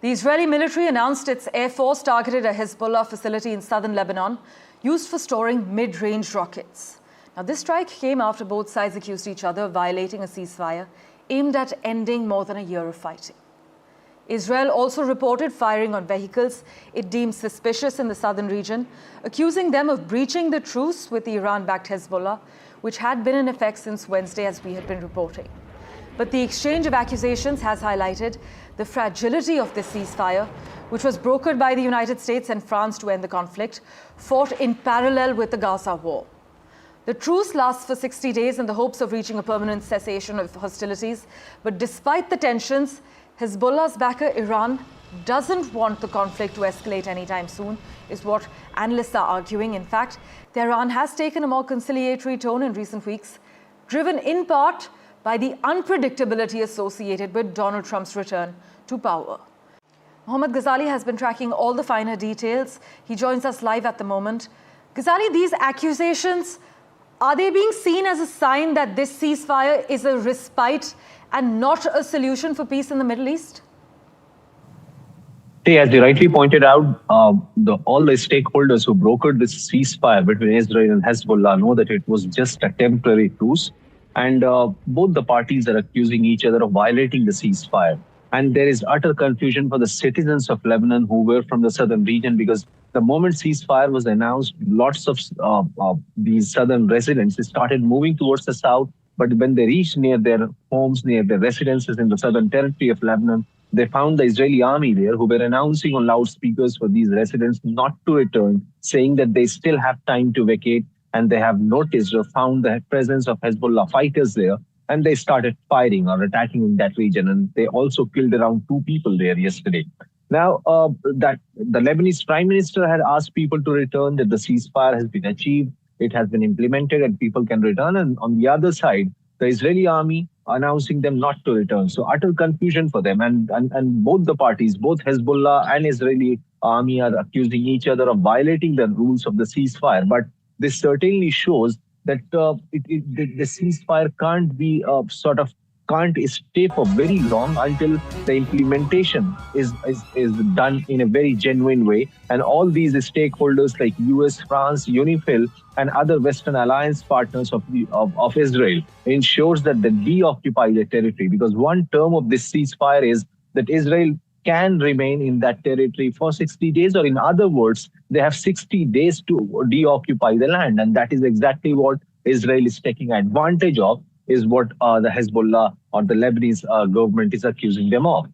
The Israeli military announced its air force targeted a Hezbollah facility in southern Lebanon used for storing mid-range rockets. Now, this strike came after both sides accused each other of violating a ceasefire aimed at ending more than a year of fighting. Israel also reported firing on vehicles it deemed suspicious in the southern region, accusing them of breaching the truce with the Iran-backed Hezbollah, which had been in effect since Wednesday, as we had been reporting. But the exchange of accusations has highlighted the fragility of this ceasefire, which was brokered by the United States and France to end the conflict, fought in parallel with the Gaza war. The truce lasts for 60 days in the hopes of reaching a permanent cessation of hostilities. But despite the tensions, Hezbollah's backer, Iran, doesn't want the conflict to escalate anytime soon, is what analysts are arguing. In fact, Tehran has taken a more conciliatory tone in recent weeks, driven in part by the unpredictability associated with Donald Trump's return to power. Mohammad Ghazali has been tracking all the finer details. He joins us live at the moment. Ghazali, these accusations, are they being seen as a sign that this ceasefire is a respite and not a solution for peace in the Middle East? As you rightly pointed out, all the stakeholders who brokered this ceasefire between Israel and Hezbollah know that it was just a temporary truce. And both the parties are accusing each other of violating the ceasefire. And there is utter confusion for the citizens of Lebanon who were from the southern region, because the moment ceasefire was announced, lots of these southern residents started moving towards the south. But when they reached near their homes, near their residences in the southern territory of Lebanon, they found the Israeli army there, who were announcing on loudspeakers for these residents not to return, saying that they still have time to vacate. And they have noticed or found the presence of Hezbollah fighters there, and they started firing or attacking in that region. And they also killed around 2 people there yesterday. Now, that the Lebanese Prime Minister had asked people to return, that the ceasefire has been achieved, it has been implemented, and people can return. And on the other side, the Israeli army announcing them not to return. So utter confusion for them. And both the parties, both Hezbollah and Israeli army, are accusing each other of violating the rules of the ceasefire. But this certainly shows that the ceasefire can't be can't stay for very long until the implementation is done in a very genuine way. And all these stakeholders like US, France, UNIFIL, and other Western alliance partners of Israel ensures that they deoccupy the territory. Because one term of this ceasefire is that Israel can remain in that territory for 60 days, or in other words, they have 60 days to deoccupy the land. And that is exactly what Israel is taking advantage of, is what the Hezbollah or the Lebanese government is accusing them of.